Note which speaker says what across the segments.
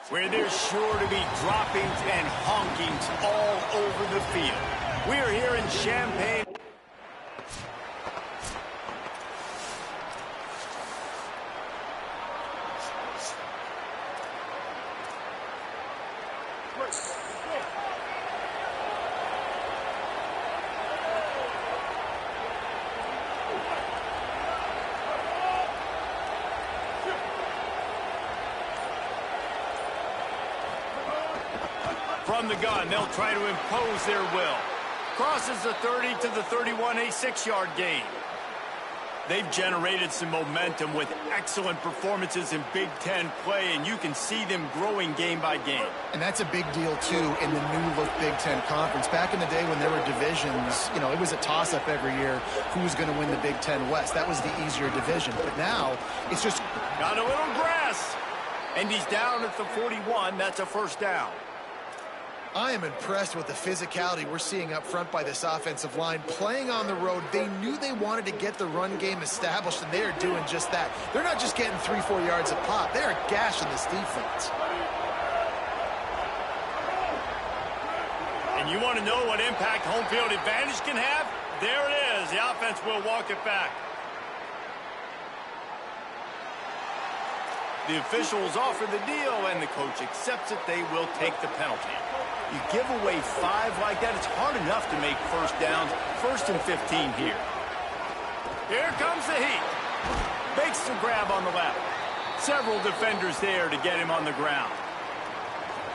Speaker 1: where there's sure to be droppings and honkings all over the field. We're here in Champaign. From the gun, they'll try to impose their will. Crosses the 30 to the 31, a 6-yard gain. They've generated some momentum with excellent performances in Big Ten play, and you can see them growing game by game.
Speaker 2: And that's a big deal, too, in the new-look Big Ten Conference. Back in the day when there were divisions, you know, it was a toss-up every year who was going to win the Big Ten West. That was the easier division. But now, it's just...
Speaker 1: Got a little grass. And he's down at the 41. That's a first down.
Speaker 2: I am impressed with the physicality we're seeing up front by this offensive line. Playing on the road, they knew they wanted to get the run game established, and they are doing just that. They're not just getting 3-4 yards a pop. They are gashing this defense.
Speaker 1: And you want to know what impact home field advantage can have? There it is. The offense will walk it back. The officials offer the deal, and the coach accepts it. They will take the penalty. You give away 5 like that, it's hard enough to make first downs. 1st and 15 here. Here comes the heat. Makes the grab on the left. Several defenders there to get him on the ground.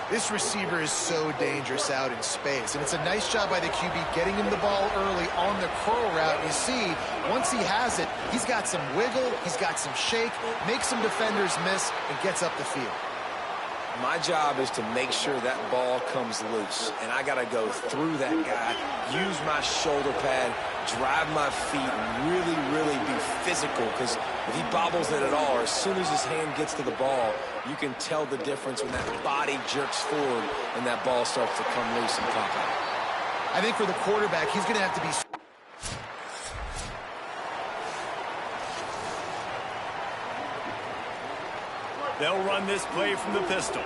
Speaker 2: This receiver is so dangerous out in space, and it's a nice job by the QB getting him the ball early on the curl route. You see, once he has it, he's got some wiggle, he's got some shake, makes some defenders miss, and gets up the field.
Speaker 3: My job is to make sure that ball comes loose, and I got to go through that guy, use my shoulder pad, drive my feet, and really, really be physical, because if he bobbles it at all, or as soon as his hand gets to the ball, you can tell the difference when that body jerks forward and that ball starts to come loose and pop out.
Speaker 2: I think for the quarterback, he's going to have to be...
Speaker 1: They'll run this play from the pistol.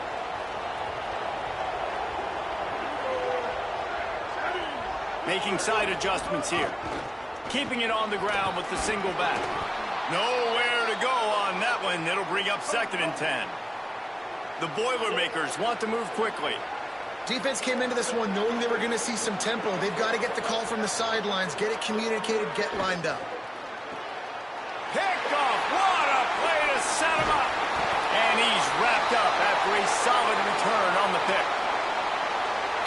Speaker 1: Making side adjustments here. Keeping it on the ground with the single back. Nowhere to go on that one. It'll bring up 2nd and 10. The Boilermakers want to move quickly.
Speaker 2: Defense came into this one knowing they were going to see some tempo. They've got to get the call from the sidelines, get it communicated, get lined up.
Speaker 1: Kickoff! What a play to set him up! And he's wrapped up after a solid return on the pick.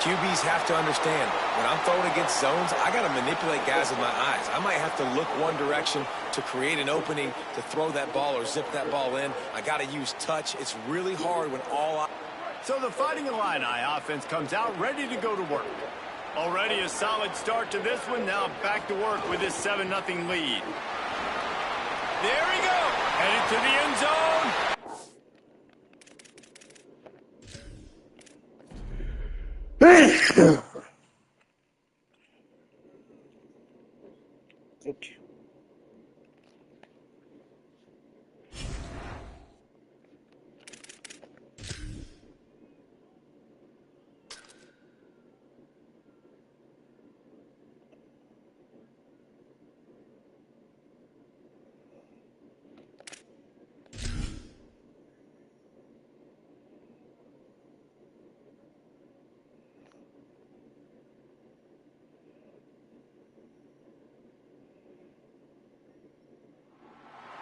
Speaker 3: QBs have to understand, when I'm throwing against zones, I got to manipulate guys with my eyes. I might have to look one direction to create an opening to throw that ball or zip that ball in. I got to use touch. It's really hard when
Speaker 1: So the Fighting Illini offense comes out ready to go to work. Already a solid start to this one. Now back to work with this 7-0 lead. There we go. Headed to the end zone.
Speaker 4: Okay.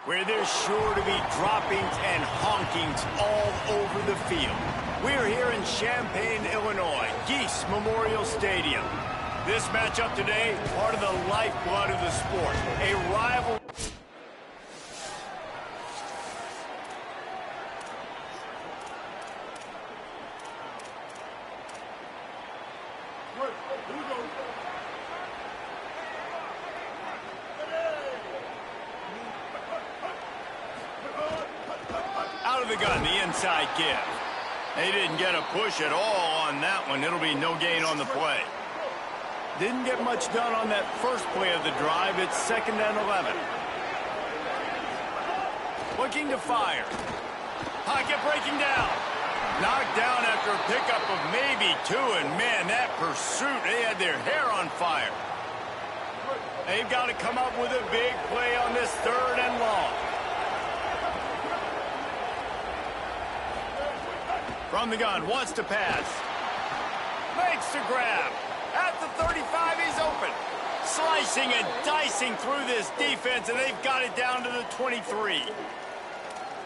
Speaker 1: Where there's sure to be droppings and honkings all over the field. We're here in Champaign, Illinois, Geese Memorial Stadium. This matchup today, part of the lifeblood of the sport, a rival. Out of the gun, the inside give. They didn't get a push at all on that one. It'll be no gain on the play. Didn't get much done on that first play of the drive. It's 2nd and 11. Looking to fire. Pocket breaking down. Knocked down after a pickup of maybe 2, and man, that pursuit, they had their hair on fire. They've got to come up with a big play on this 3rd and long. From the gun, wants to pass. Makes the grab. At the 35, he's open. Slicing and dicing through this defense, and they've got it down to the 23.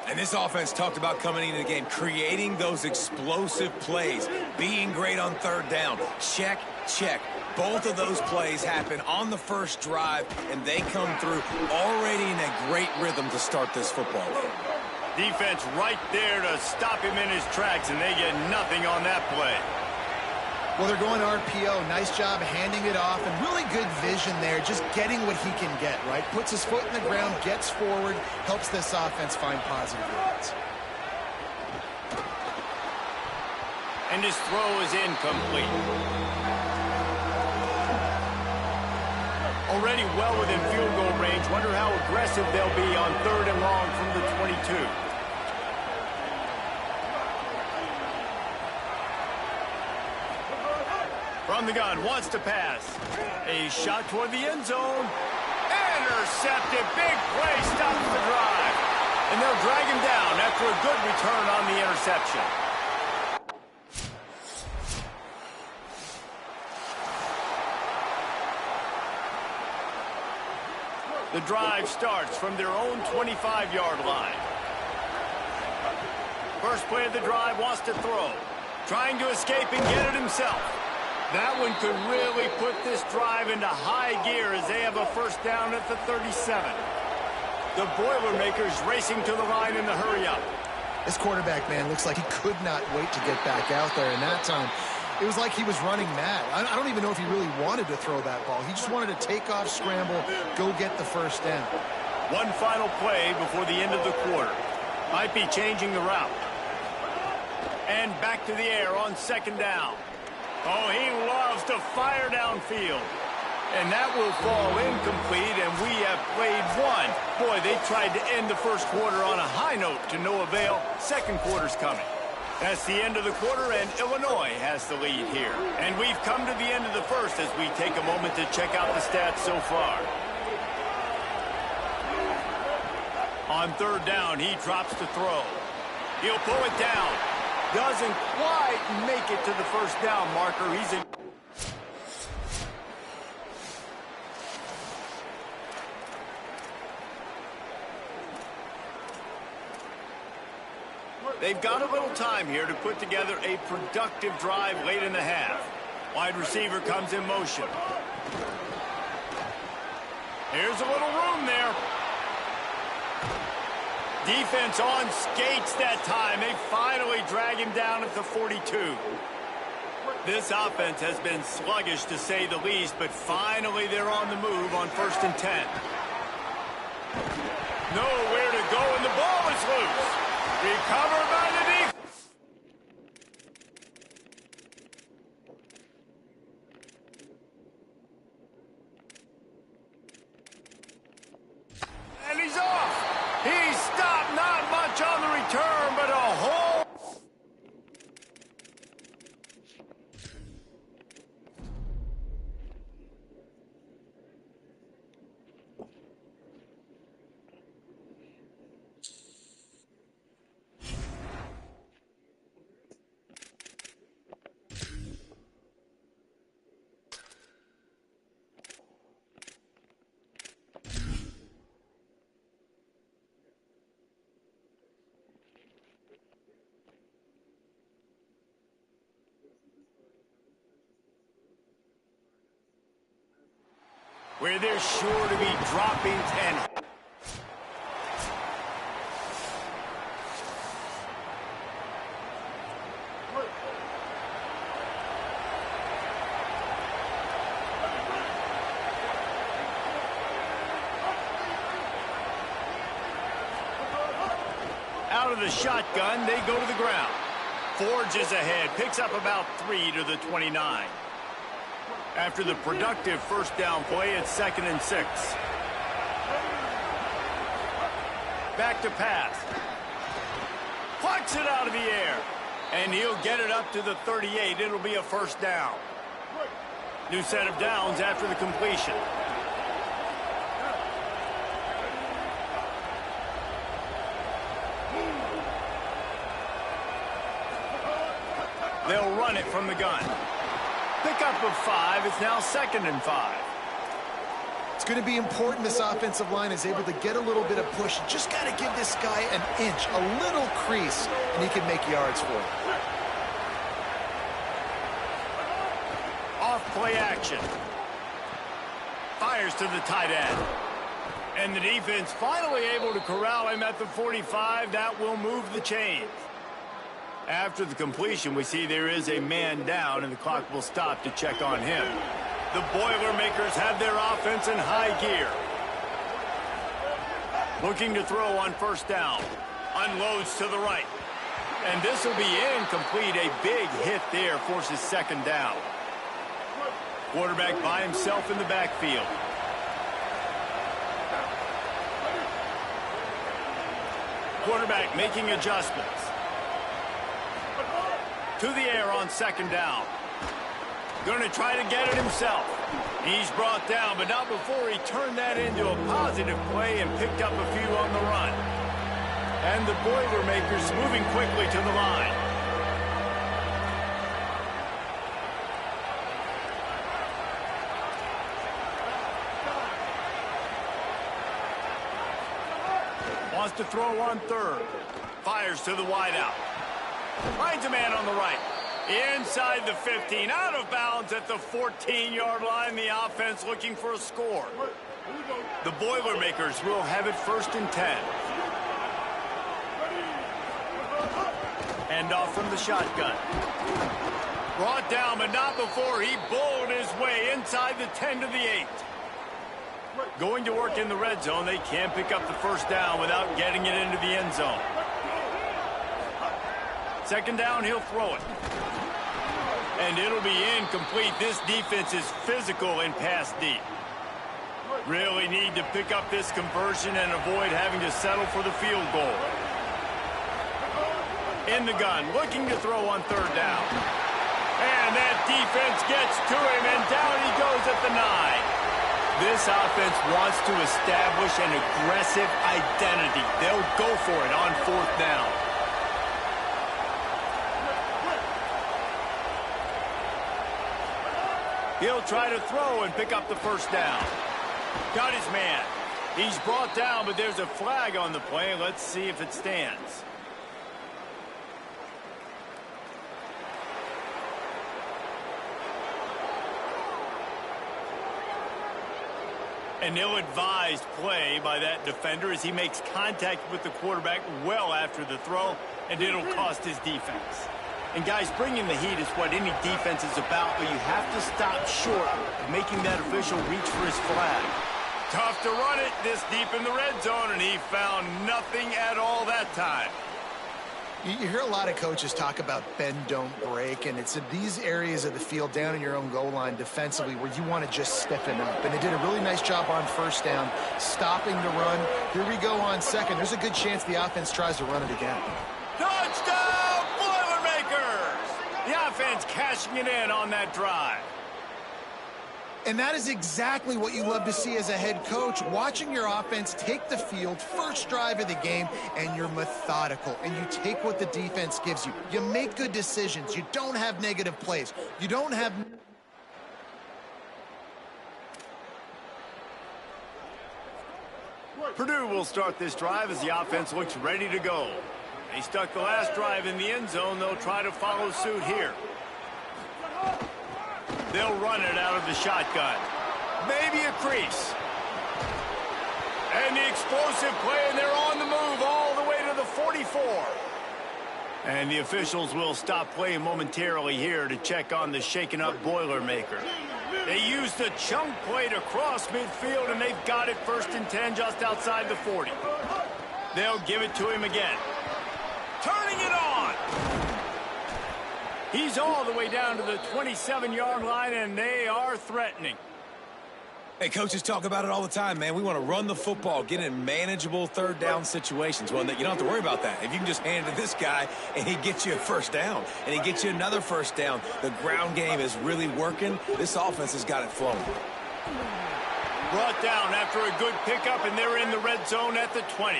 Speaker 3: And this offense talked about coming into the game, creating those explosive plays, being great on 3rd down. Check, check. Both of those plays happen on the first drive, and they come through already in a great rhythm to start this football game.
Speaker 1: Defense right there to stop him in his tracks, and they get nothing on that play.
Speaker 2: Well, they're going RPO. Nice job handing it off, and really good vision there, just getting what he can get, right? Puts his foot in the ground, gets forward, helps this offense find positive yards.
Speaker 1: And his throw is incomplete. Already well within field goal range. Wonder how aggressive they'll be on 3rd and long from the 22. From the gun, wants to pass. A shot toward the end zone. Intercepted. Big play stops the drive. And they'll drag him down after a good return on the interception. The drive starts from their own 25-yard line. First play of the drive, wants to throw. Trying to escape and get it himself. That one could really put this drive into high gear as they have a 1st down at the 37. The Boilermakers racing to the line in the hurry-up.
Speaker 2: This quarterback, man, looks like he could not wait to get back out there. And that time, it was like he was running mad. I don't even know if he really wanted to throw that ball. He just wanted to take off, scramble, go get the 1st down.
Speaker 1: One final play before the end of the quarter. Might be changing the route. And back to the air on 2nd down. Oh, he loves to fire downfield. And that will fall incomplete, and we have played one. Boy, they tried to end the 1st quarter on a high note to no avail. 2nd quarter's coming. That's the end of the quarter, and Illinois has the lead here. And we've come to the end of the 1st as we take a moment to check out the stats so far. On 3rd down, he drops to throw. He'll pull it down. Doesn't quite make it to the 1st down marker. He's in. They've got a little time here to put together a productive drive late in the half. Wide receiver comes in motion. Here's a little room there. Defense on skates that time. They finally drag him down at the 42. This offense has been sluggish to say the least, but finally they're on the move on 1st and 10. Nowhere to go, and the ball is loose. Recovered by the defense. And he's off. He's stopped. Not much on the return, but a whole. Where there's sure to be droppings and out of the shotgun, they go to the ground. Forges ahead, picks up about 3 to the 29. After the productive 1st down play, it's 2nd and 6. Back to pass. Plucks it out of the air. And he'll get it up to the 38. It'll be a first down. New set of downs after the completion. They'll run it from the gun. Pickup of 5. It's now 2nd and 5.
Speaker 2: It's going to be important this offensive line is able to get a little bit of push. You just got to give this guy an inch, a little crease, and he can make yards for it.
Speaker 1: Off play action. Fires to the tight end. And the defense finally able to corral him at the 45. That will move the chains. After the completion, we see there is a man down, and the clock will stop to check on him. The Boilermakers have their offense in high gear. Looking to throw on first down. Unloads to the right. And this will be incomplete. A big hit there forces 2nd down. Quarterback by himself in the backfield. Quarterback making adjustments. To the air on 2nd down. Going to try to get it himself. He's brought down, but not before he turned that into a positive play and picked up a few on the run. And the Boilermakers moving quickly to the line. Wants to throw on 3rd. Fires to the wideout. Finds a man on the right. Inside the 15. Out of bounds at the 14-yard line. The offense looking for a score. The Boilermakers will have it 1st and 10. Hand off from the shotgun. Brought down, but not before he bowled his way inside the 10 to the 8. Going to work in the red zone. They can't pick up the first down without getting it into the end zone. 2nd down, he'll throw it. And it'll be incomplete. This defense is physical and pass deep. Really need to pick up this conversion and avoid having to settle for the field goal. In the gun, looking to throw on 3rd down. And that defense gets to him, and down he goes at the 9. This offense wants to establish an aggressive identity. They'll go for it on 4th down. He'll try to throw and pick up the first down. Got his man. He's brought down, but there's a flag on the play. Let's see if it stands. An ill-advised play by that defender as he makes contact with the quarterback well after the throw, and it'll cost his defense. And guys, bringing the heat is what any defense is about, but you have to stop short of making that official reach for his flag. Tough to run it this deep in the red zone, and he found nothing at all that time.
Speaker 2: You hear a lot of coaches talk about bend, don't break, and it's in these areas of the field down in your own goal line defensively where you want to just stiffen up. And they did a really nice job on first down, stopping the run. Here we go on 2nd. There's a good chance the offense tries to run it again.
Speaker 1: Touchdown, Boilermakers! The offense cashing it in on that drive.
Speaker 2: And that is exactly what you love to see as a head coach, watching your offense take the field, first drive of the game, and you're methodical, and you take what the defense gives you. You make good decisions. You don't have negative plays. You don't have...
Speaker 1: Purdue will start this drive as the offense looks ready to go. They stuck the last drive in the end zone. They'll try to follow suit here. They'll run it out of the shotgun. Maybe a crease. And the explosive play, and they're on the move all the way to the 44. And the officials will stop play momentarily here to check on the shaken-up Boilermaker. They used a chunk play to cross midfield, and they've got it 1st and 10 just outside the 40. They'll give it to him again. Turning it on. He's all the way down to the 27-yard line, and they are threatening.
Speaker 3: Hey, coaches talk about it all the time, man. We want to run the football, get in manageable third down situations. Well, you don't have to worry about that. If you can just hand it to this guy and he gets you a first down and he gets you another first down, the ground game is really working. This offense has got it flowing.
Speaker 1: Brought down after a good pickup, and they're in the red zone at the 20.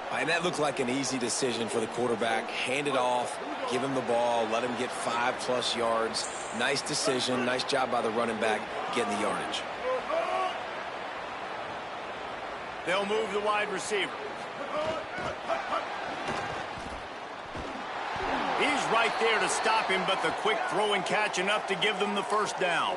Speaker 3: And that looked like an easy decision for the quarterback. Hand it off, give him the ball, let him get 5+ yards. Nice decision, nice job by the running back getting the yardage.
Speaker 1: They'll move the wide receiver. He's right there to stop him, but the quick throw and catch enough to give them the first down.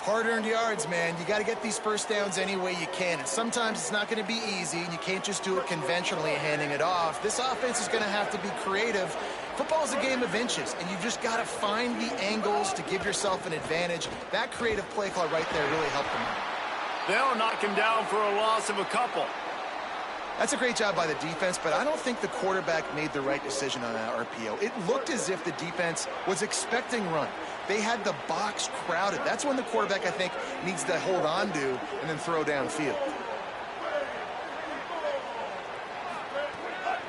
Speaker 2: Hard-earned yards, man. You got to get these first downs any way you can. And sometimes it's not going to be easy, and you can't just do it conventionally handing it off. This offense is going to have to be creative. Football's a game of inches, and you've just got to find the angles to give yourself an advantage. That creative play call right there really helped them out.
Speaker 1: They'll knock him down for a loss of a couple.
Speaker 2: That's a great job by the defense, but I don't think the quarterback made the right decision on that RPO. It looked as if the defense was expecting run. They had the box crowded. That's when the quarterback, I think, needs to hold on to and then throw downfield.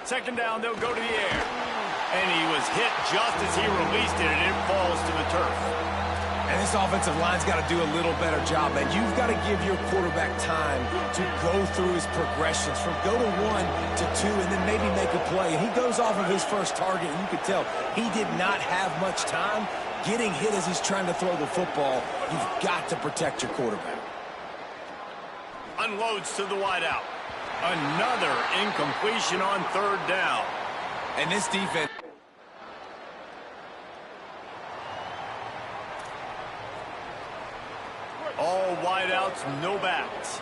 Speaker 1: Second down, they'll go to the air. And he was hit just as he released it, and it falls to the turf.
Speaker 3: And this offensive line's got to do a little better job, man. You've got to give your quarterback time to go through his progressions from go to 1 to 2 and then maybe make a play. And he goes off of his first target, and you could tell he did not have much time getting hit as he's trying to throw the football. You've got to protect your quarterback.
Speaker 1: Unloads to the wideout. Another incompletion on third down.
Speaker 3: And this defense...
Speaker 1: All wideouts, no backs.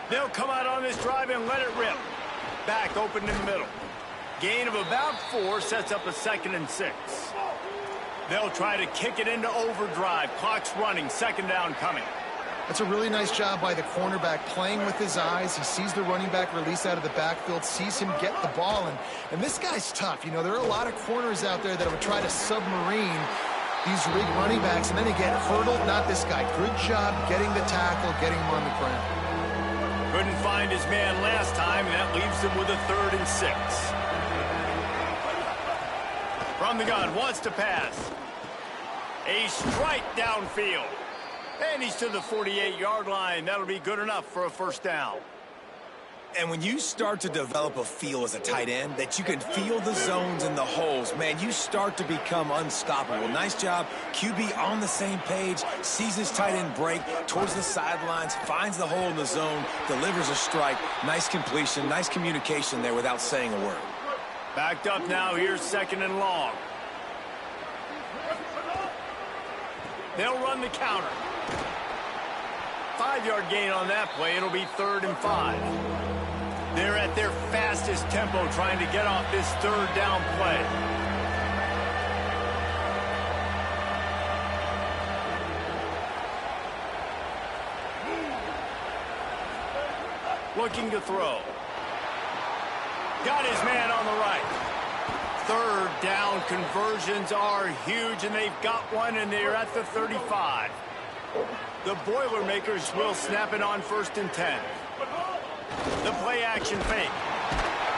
Speaker 1: They'll come out on this drive and let it rip. Back open in the middle. Gain of about 4 sets up a 2nd and 6. They'll try to kick it into overdrive. Clock's running. Second down coming.
Speaker 2: That's a really nice job by the cornerback, playing with his eyes. He sees the running back release out of the backfield, sees him get the ball, and this guy's tough. You know, there are a lot of corners out there that would try to submarine these big running backs, and then they get hurdled. Not this guy. Good job getting the tackle, getting him on the ground.
Speaker 1: Couldn't find his man last time, and that leaves him with a 3rd and 6. From the gun, wants to pass. A strike downfield. And he's to the 48-yard line. That'll be good enough for a first down.
Speaker 3: And when you start to develop a feel as a tight end that you can feel the zones and the holes, man, you start to become unstoppable. Nice job. QB on the same page, sees his tight end break towards the sidelines, finds the hole in the zone, delivers a strike. Nice completion, nice communication there without saying a word.
Speaker 1: Backed up now. Here's 2nd and long. They'll run the counter. 5-yard gain on that play. It'll be 3rd and 5. They're at their fastest tempo trying to get off this third down play. Looking to throw. Got his man on the right. Third down conversions are huge, and they've got one, and they're at the 35. The Boilermakers will snap it on 1st and 10. The play action fake.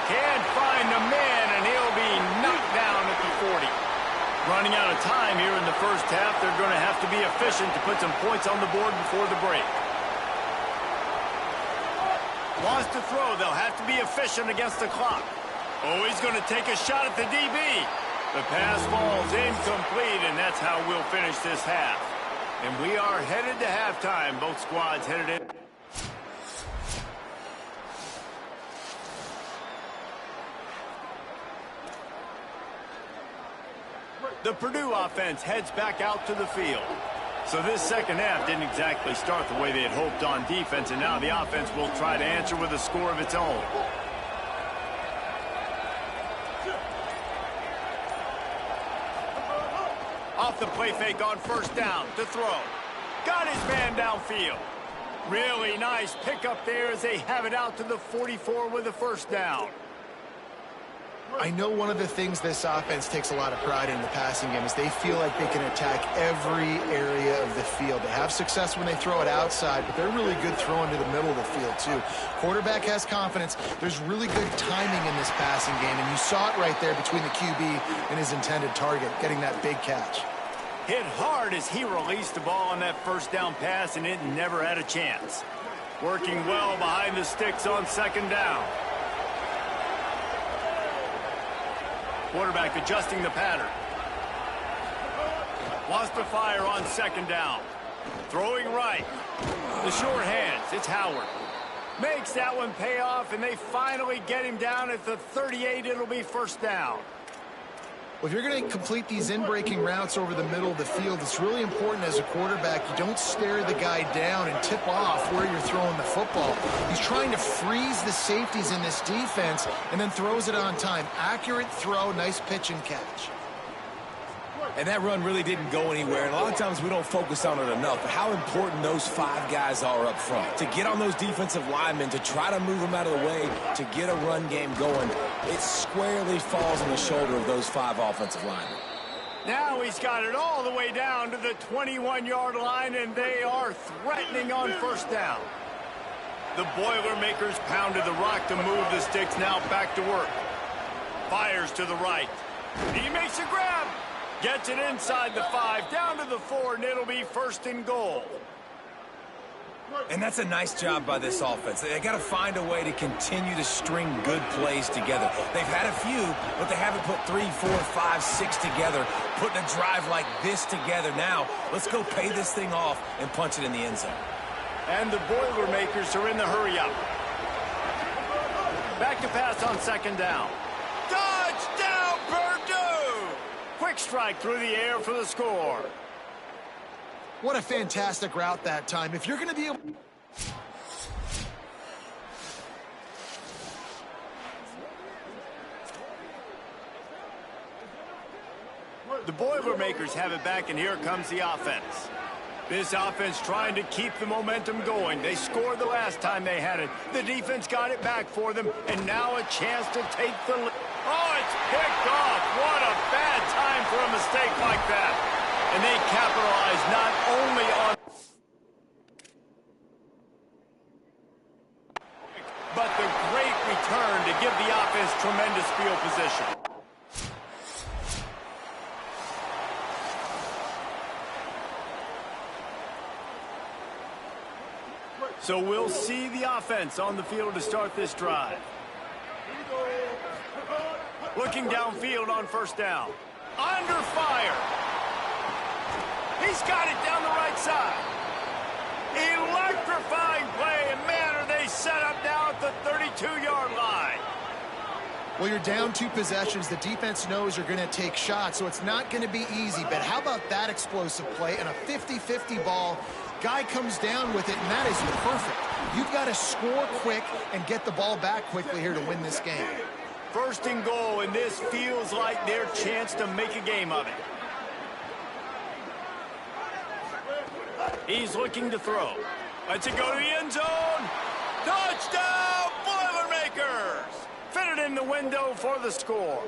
Speaker 1: Can't find the man, and he'll be knocked down at the 40. Running out of time here in the first half. They're going to have to be efficient to put some points on the board before the break. Wants to throw. They'll have to be efficient against the clock. Oh, he's going to take a shot at the DB. The pass falls incomplete, and that's how we'll finish this half. And we are headed to halftime. Both squads headed in. The Purdue offense heads back out to the field. So this second half didn't exactly start the way they had hoped on defense, and now the offense will try to answer with a score of its own. Off the play fake on 1st down to throw. Got his man downfield. Really nice pickup there as they have it out to the 44 with a 1st down.
Speaker 2: I know one of the things this offense takes a lot of pride in the passing game is they feel like they can attack every area of the field. They have success when they throw it outside, but they're really good throwing to the middle of the field too. Quarterback has confidence. There's really good timing in this passing game, and you saw it right there between the QB and his intended target, getting that big catch.
Speaker 1: Hit hard as he released the ball on that first down pass, and it never had a chance. Working well behind the sticks on second down. Quarterback adjusting the pattern. Wants to fire on second down. Throwing right. The short hands. It's Howard. Makes that one pay off, and they finally get him down at the 38. It'll be first down.
Speaker 2: Well, if you're going to complete these in-breaking routes over the middle of the field, it's really important as a quarterback you don't stare the guy down and tip off where you're throwing the football. He's trying to freeze the safeties in this defense and then throws it on time. Accurate throw, nice pitch and catch.
Speaker 3: And that run really didn't go anywhere. And a lot of times we don't focus on it enough. But how important those 5 guys are up front. To get on those defensive linemen, to try to move them out of the way, to get a run game going, it squarely falls on the shoulder of those 5 offensive linemen.
Speaker 1: Now he's got it all the way down to the 21-yard line, and they are threatening on first down. The Boilermakers pounded the rock to move the sticks. Now back to work. Fires to the right. He makes a grab. Gets it inside the 5, down to the 4, and it'll be first and goal.
Speaker 3: And that's a nice job by this offense. They got to find a way to continue to string good plays together. They've had a few, but they haven't put 3, 4, 5, 6 together, putting a drive like this together. Now, let's go pay this thing off and punch it in the end zone.
Speaker 1: And the Boilermakers are in the hurry-up. Back to pass on second down. Touchdown, Purdue! Quick strike through the air for the score.
Speaker 2: What a fantastic route that time. If you're going to be able...
Speaker 1: The Boilermakers have it back, and here comes the offense. This offense trying to keep the momentum going. They scored the last time they had it. The defense got it back for them, and now a chance to take the lead. Oh, it's picked off. What a bad time for a mistake like that. And they capitalize not only on, but the great return to give the offense tremendous field position. So we'll see the offense on the field to start this drive. Looking downfield on first down. Under fire. He's got it down the right side. Electrifying play, and man, are they set up now at the 32-yard line.
Speaker 2: Well, you're down 2 possessions. The defense knows you're going to take shots, so it's not going to be easy. But how about that explosive play and a 50-50 ball? Guy comes down with it, and that is perfect. You've got to score quick and get the ball back quickly here to win this game.
Speaker 1: First and goal, and this feels like their chance to make a game of it. He's looking to throw. Lets it go to the end zone. Touchdown, Boilermakers! Fitted in the window for the score.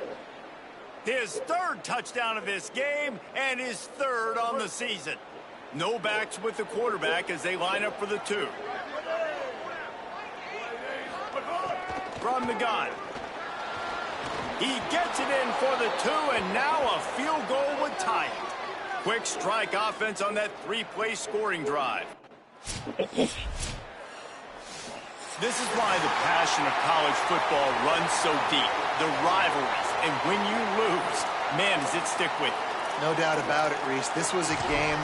Speaker 1: His 3rd touchdown of this game and his 3rd on the season. No backs with the quarterback as they line up for the 2. From the gun. He gets it in for the 2, and now a field goal would tie it. Quick strike offense on that 3-play scoring drive. This is why the passion of college football runs so deep. The rivalries, and when you lose, man, does it stick with you.
Speaker 2: No doubt about it, Reese. This was a game